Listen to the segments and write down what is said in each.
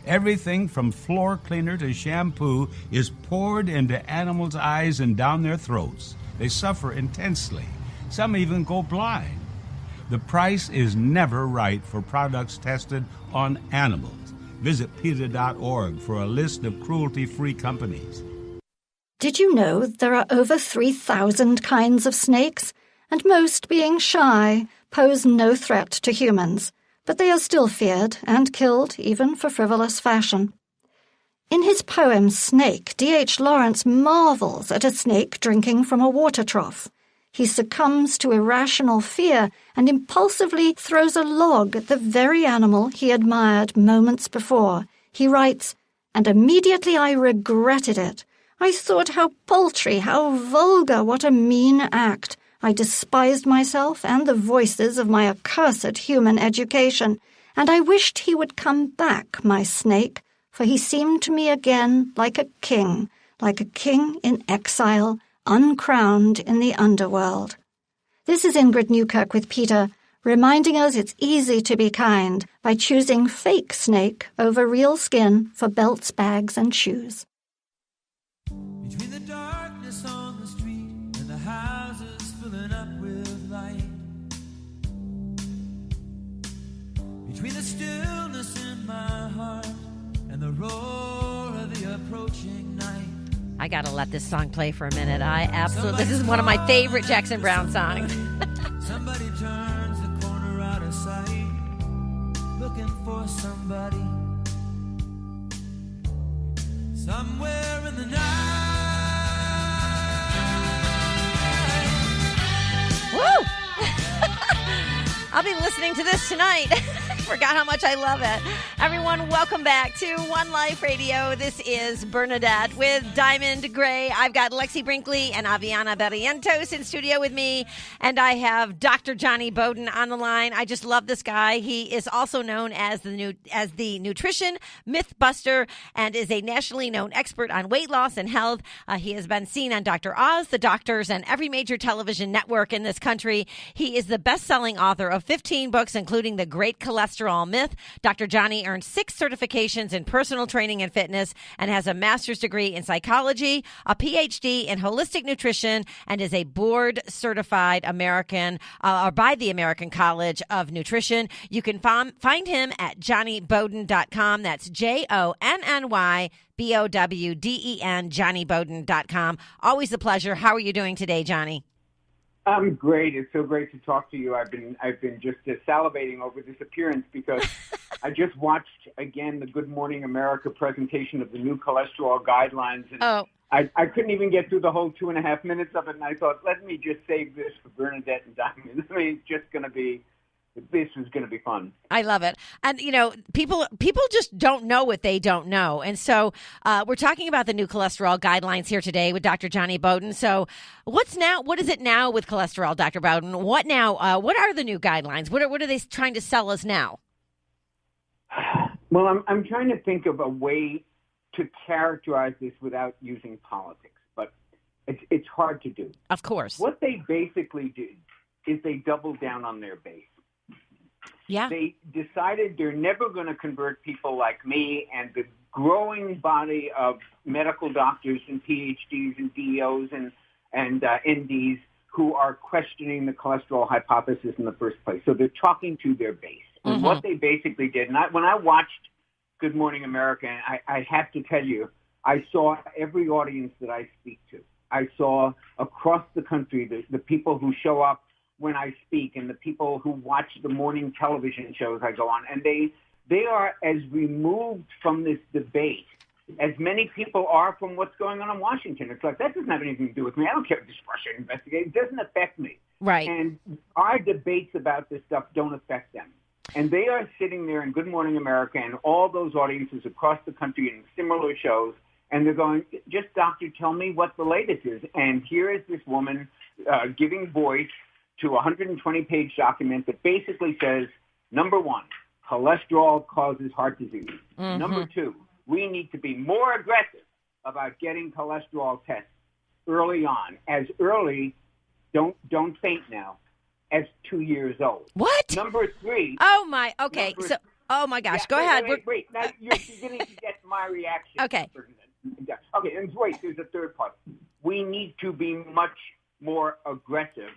Everything from floor cleaner to shampoo is poured into animals' eyes and down their throats. They suffer intensely. Some even go blind. The price is never right for products tested on animals. Visit PETA.org for a list of cruelty-free companies. Did you know there are over 3,000 kinds of snakes? And most, being shy, pose no threat to humans. But they are still feared and killed, even for frivolous fashion. In his poem Snake, D.H. Lawrence marvels at a snake drinking from a water trough. He succumbs to irrational fear and impulsively throws a log at the very animal he admired moments before. He writes, "And immediately I regretted it. I thought how paltry, how vulgar, what a mean act. I despised myself and the voices of my accursed human education, and I wished he would come back, my snake, for he seemed to me again like a king in exile, uncrowned in the underworld." This is Ingrid Newkirk with PETA, reminding us it's easy to be kind by choosing fake snake over real skin for belts, bags, and shoes. Between the darkness on the street and the houses filling up with light, between the stillness in my heart and the roar of the approaching night. I gotta let this song play for a minute. This is one of my favorite Jackson Browne songs. Somebody turns the corner out of sight, looking for somebody. Somewhere in the night. Woo! I'll be listening to this tonight. Forgot how much I love it. Everyone, welcome back to One Life Radio. This is Bernadette with Diamond Gray. I've got Lexi Brinkley and Aviana Barrientos in studio with me, and I have Dr. Jonny Bowden on the line. I just love this guy. He is also known as the nutrition mythbuster and is a nationally known expert on weight loss and health. He has been seen on Dr. Oz, The Doctors, and every major television network in this country. He is the best-selling author of 15 books, including The Great Cholesterol Myth. Dr. Jonny earned 6 certifications in personal training and fitness and has a master's degree in psychology, a PhD in holistic nutrition, and is a board certified American or by the American College of Nutrition. You can find him at JonnyBowden.com. That's JonnyBowden, JonnyBowden.com. Always a pleasure. How are you doing today, Jonny? I'm great. It's so great to talk to you. I've been just salivating over this appearance because I just watched again the Good Morning America presentation of the new cholesterol guidelines, and I couldn't even get through the whole 2.5 minutes of it. And I thought, let me just save this for Bernadette and Diamond. I mean, this is going to be fun. I love it. And, people just don't know what they don't know. And so we're talking about the new cholesterol guidelines here today with Dr. Jonny Bowden. So what is it now with cholesterol, Dr. Bowden? What now? What are the new guidelines? What are they trying to sell us now? Well, I'm trying to think of a way to characterize this without using politics, but it's hard to do. Of course. What they basically did is they doubled down on their base. Yeah. They decided they're never going to convert people like me and the growing body of medical doctors and PhDs and DOs and NDs who are questioning the cholesterol hypothesis in the first place. So they're talking to their base. And what they basically did, and when I watched Good Morning America, I have to tell you, I saw every audience that I speak to. I saw across the country the people who show up when I speak and the people who watch the morning television shows I go on. And they are as removed from this debate as many people are from what's going on in Washington. It's like, that doesn't have anything to do with me. I don't care if this Russia investigation. It doesn't affect me. Right. And our debates about this stuff don't affect them. And they are sitting there in Good Morning America and all those audiences across the country in similar shows, and they're going, just doctor, tell me what the latest is. And here is this woman giving voice to a 120-page document that basically says, number one, cholesterol causes heart disease. Number two, we need to be more aggressive about getting cholesterol tests early on. As early, don't faint now, as 2 years old. What? Number three. Oh, my. Okay. Oh, my gosh. Yeah, Go ahead. Wait. Now you're beginning to get my reaction. Okay. Okay, and wait, there's a third part. We need to be much more aggressive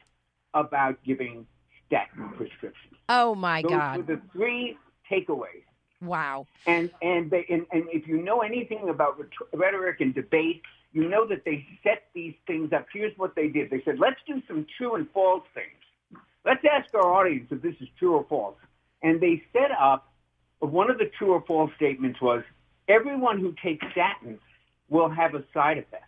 about giving statin prescriptions. Oh, my God. Those were the three takeaways. Wow. And if you know anything about rhetoric and debate, you know that they set these things up. Here's what they did. They said, let's do some true and false things. Let's ask our audience if this is true or false. And they set up, one of the true or false statements was, everyone who takes statins will have a side effect.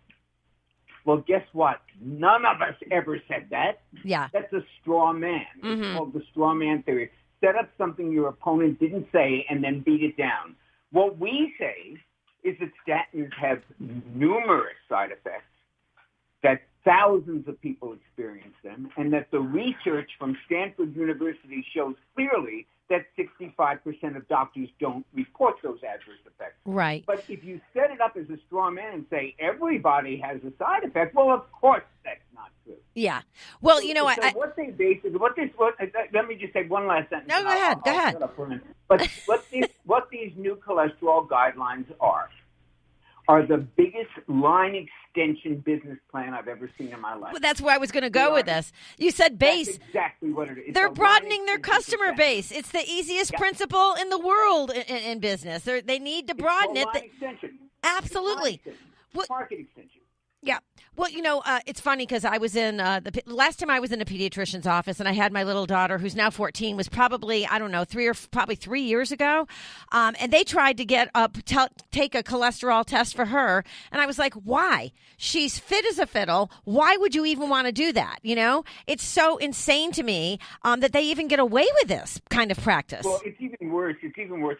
Well, guess what? None of us ever said that. Yeah. That's a straw man. Mm-hmm. It's called the straw man theory. Set up something your opponent didn't say and then beat it down. What we say is that statins have numerous side effects, that thousands of people experience them, and that the research from Stanford University shows clearly that 65% of doctors don't report those adverse effects. Right. But if you set it up as a straw man and say everybody has a side effect, well, of course that's not true. Yeah. Well, you know, what they basically, let me just say one last sentence. No, go ahead. Go ahead. Shut up for a minute. But what these new cholesterol guidelines are the biggest line extension business plan I've ever seen in my life. Well, that's where I was going to go with this. You said base. That's exactly what it is. They're broadening their customer base. It's the easiest principle in the world in business. They need to broaden it. Line extension. Absolutely. Market extension. Yeah. Well, you know, it's funny because I was in the last time I was in a pediatrician's office, and I had my little daughter, who's now 14, was probably, I don't know, 3 years ago. And they tried to take a cholesterol test for her. And I was like, why? She's fit as a fiddle. Why would you even want to do that? You know, it's so insane to me that they even get away with this kind of practice. Well, it's even worse.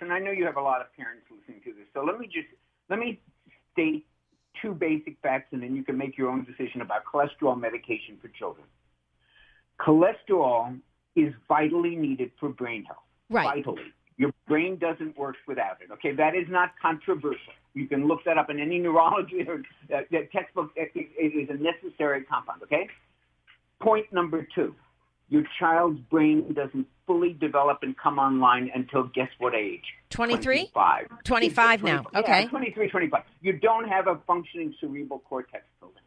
And I know you have a lot of parents listening to this. So let me state two basic facts, and then you can make your own decision about cholesterol medication for children. Cholesterol is vitally needed for brain health. Right. Vitally. Your brain doesn't work without it. Okay, that is not controversial. You can look that up in any neurology or textbook. It is a necessary compound. Okay. Point number two. Your child's brain doesn't fully develop and come online until guess what age? 23? 25. 25 now. Okay. Yeah, 23, 25. You don't have a functioning cerebral cortex building.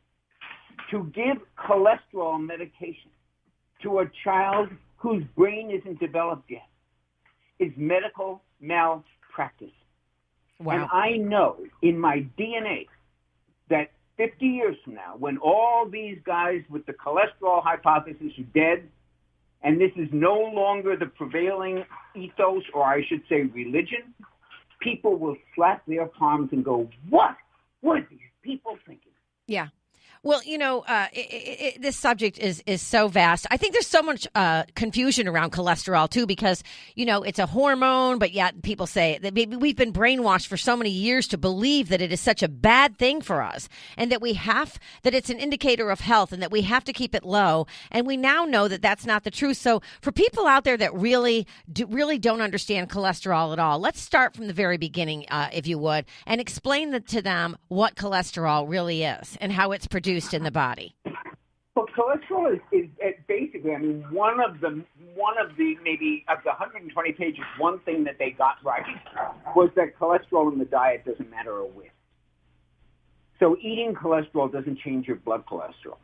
To give cholesterol medication to a child whose brain isn't developed yet is medical malpractice. Wow. And I know in my DNA that 50 years from now, when all these guys with the cholesterol hypothesis are dead, and this is no longer the prevailing ethos, or I should say religion, people will slap their palms and go, what? What are these people thinking? Yeah. Well, you know, this subject is so vast. I think there's so much confusion around cholesterol, too, because, you know, it's a hormone, but yet people say that we've been brainwashed for so many years to believe that it is such a bad thing for us and that that it's an indicator of health and that we have to keep it low. And we now know that that's not the truth. So for people out there that really don't understand cholesterol at all, let's start from the very beginning, if you would, and explain to them what cholesterol really is and how it's produced in the body. Well, cholesterol is basically, I mean, one of the maybe of the 120 pages, one thing that they got right was that cholesterol in the diet doesn't matter a whit. So eating cholesterol doesn't change your blood cholesterol.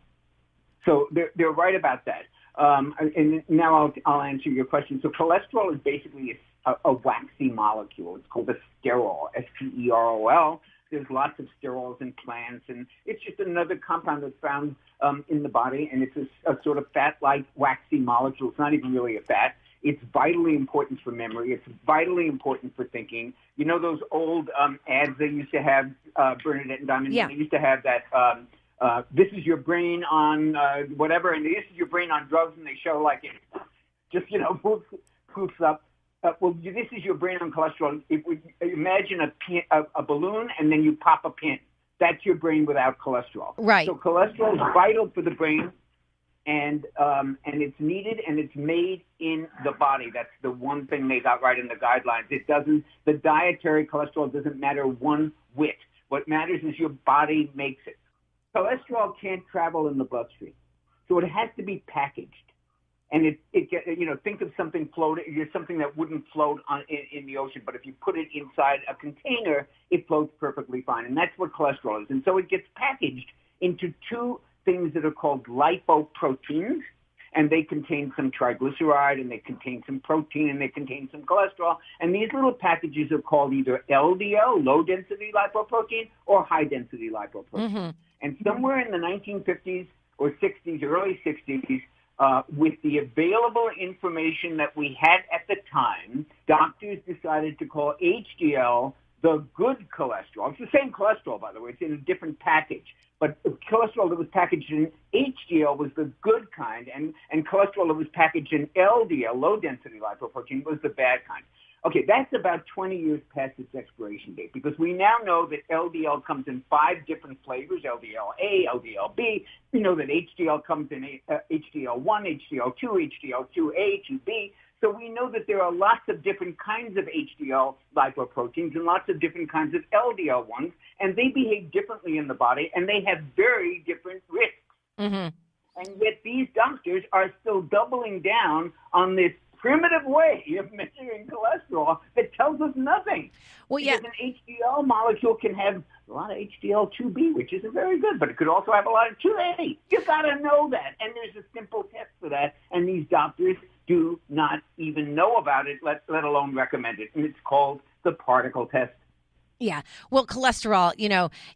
So they're right about that. And now I'll answer your question. So cholesterol is basically a waxy molecule. It's called a sterol, S-T-E-R-O-L. There's lots of sterols in plants, and it's just another compound that's found in the body, and it's a sort of fat-like waxy molecule. It's not even really a fat. It's vitally important for memory. It's vitally important for thinking. You know those old ads they used to have, Bernadette and Diamond? Yeah. They used to have that, this is your brain on whatever, and this is your brain on drugs, and they show like it just, you know, poofs up. Well, this is your brain on cholesterol. Imagine a balloon, and then you pop a pin. That's your brain without cholesterol. Right. So cholesterol is vital for the brain, and it's needed, and it's made in the body. That's the one thing they got right in the guidelines. The dietary cholesterol doesn't matter one whit. What matters is your body makes it. Cholesterol can't travel in the bloodstream, so it has to be packaged. And think of something something that wouldn't float in the ocean, but if you put it inside a container, it floats perfectly fine. And that's what cholesterol is. And so it gets packaged into two things that are called lipoproteins, and they contain some triglyceride, and they contain some protein, and they contain some cholesterol. And these little packages are called either LDL, low-density lipoprotein, or high-density lipoprotein. Mm-hmm. And somewhere in the 1950s or 60s, early 60s, with the available information that we had at the time, doctors decided to call HDL the good cholesterol. It's the same cholesterol, by the way. It's in a different package. But cholesterol that was packaged in HDL was the good kind, and cholesterol that was packaged in LDL, low-density lipoprotein, was the bad kind. Okay, that's about 20 years past its expiration date, because we now know that LDL comes in 5 different flavors, LDL-A, LDL-B. We know that HDL comes in HDL-1, HDL-2, HDL-2A, 2B. So we know that there are lots of different kinds of HDL lipoproteins and lots of different kinds of LDL ones, and they behave differently in the body, and they have very different risks. Mm-hmm. And yet these doctors are still doubling down on this primitive way of measuring cholesterol that tells us nothing. Well, yeah. Because an HDL molecule can have a lot of HDL-2B, which isn't very good, but it could also have a lot of 2A. You got to know that, and there's a simple test for that, and these doctors do not even know about it, let alone recommend it, and it's called the particle test. Yeah. Well, cholesterol,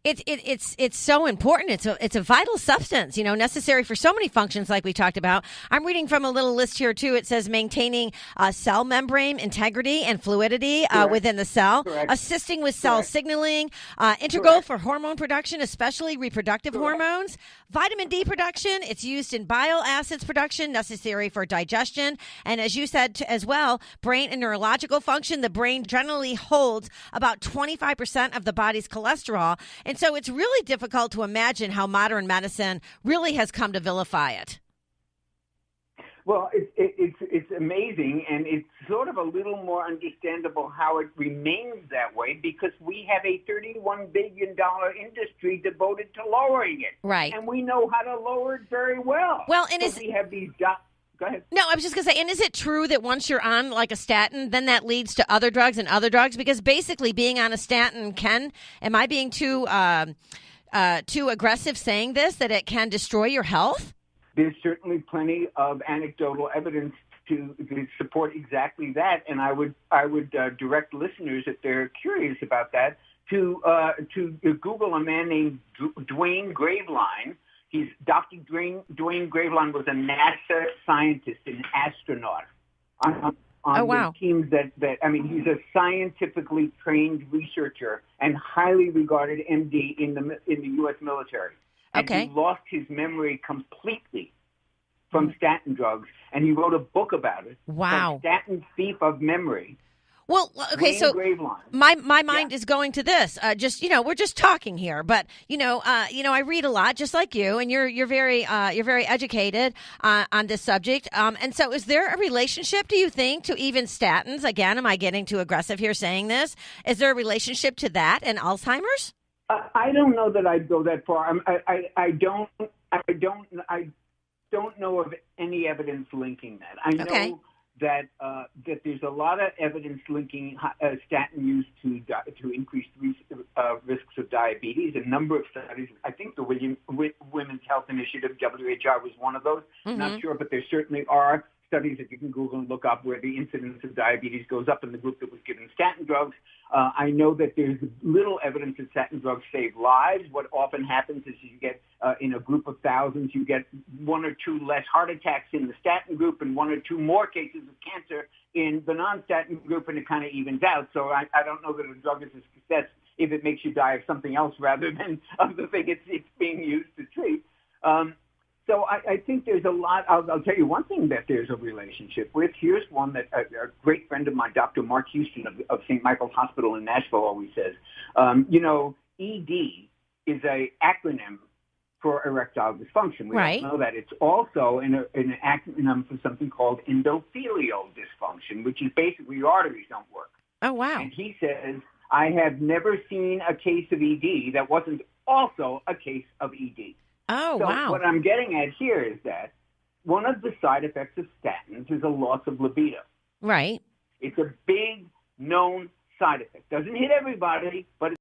it's so important. It's a vital substance, necessary for so many functions like we talked about. I'm reading from a little list here too. It says maintaining cell membrane integrity and fluidity within the cell, assisting with cell signaling, integral for hormone production, especially reproductive hormones, vitamin D production. It's used in bile acids production, necessary for digestion. And as you said as well, brain and neurological function. The brain generally holds about 25% of the body's cholesterol. And so it's really difficult to imagine how modern medicine really has come to vilify it. Well, it's amazing, and it's sort of a little more understandable how it remains that way, because we have a $31 billion industry devoted to lowering it. Right. And we know how to lower it very well. Well, and we have these Go ahead. No, I was just going to say, and is it true that once you're on like a statin, then that leads to other drugs and other drugs? Because basically being on a statin am I being too aggressive saying this, that it can destroy your health? There's certainly plenty of anecdotal evidence to support exactly that, and I would direct listeners, if they're curious about that, to Google a man named Dwayne Graveline. He's Dr. Dwayne Graveline was a NASA scientist, an astronaut on the teams he's a scientifically trained researcher and highly regarded MD in the U.S. military. And he lost his memory completely from statin drugs, and he wrote a book about it. Wow. Statin Thief of Memory. Well, okay, so my mind is going to this. We're just talking here, but I read a lot, just like you, and you're very educated on this subject. And so, is there a relationship, do you think, to even statins? Again, am I getting too aggressive here saying this? Is there a relationship to that and Alzheimer's? I don't know that I'd go that far. I don't know of any evidence linking that. I know that there's a lot of evidence linking statin use to increased risks of diabetes. A number of studies. I think the Women's Health Initiative, WHI, was one of those. Mm-hmm. Not sure, but there certainly are studies that you can Google and look up where the incidence of diabetes goes up in the group that was given statin drugs. I know that there's little evidence that statin drugs save lives. What often happens is you get, in a group of thousands, you get 1 or 2 less heart attacks in the statin group and 1 or 2 more cases of cancer in the non-statin group, and it kind of evens out. So I don't know that a drug is a success if it makes you die of something else rather than of the thing it's being used to treat. So I think there's a lot. I'll tell you one thing that there's a relationship with. Here's one that a great friend of mine, Dr. Mark Houston of St. Michael's Hospital in Nashville, always says. ED is an acronym for erectile dysfunction. We all know that. It's also an acronym for something called endothelial dysfunction, which is basically your arteries don't work. Oh, wow. And he says, I have never seen a case of ED that wasn't also a case of ED. Oh, so wow. What I'm getting at here is that one of the side effects of statins is a loss of libido. Right. It's a big known side effect. Doesn't hit everybody, but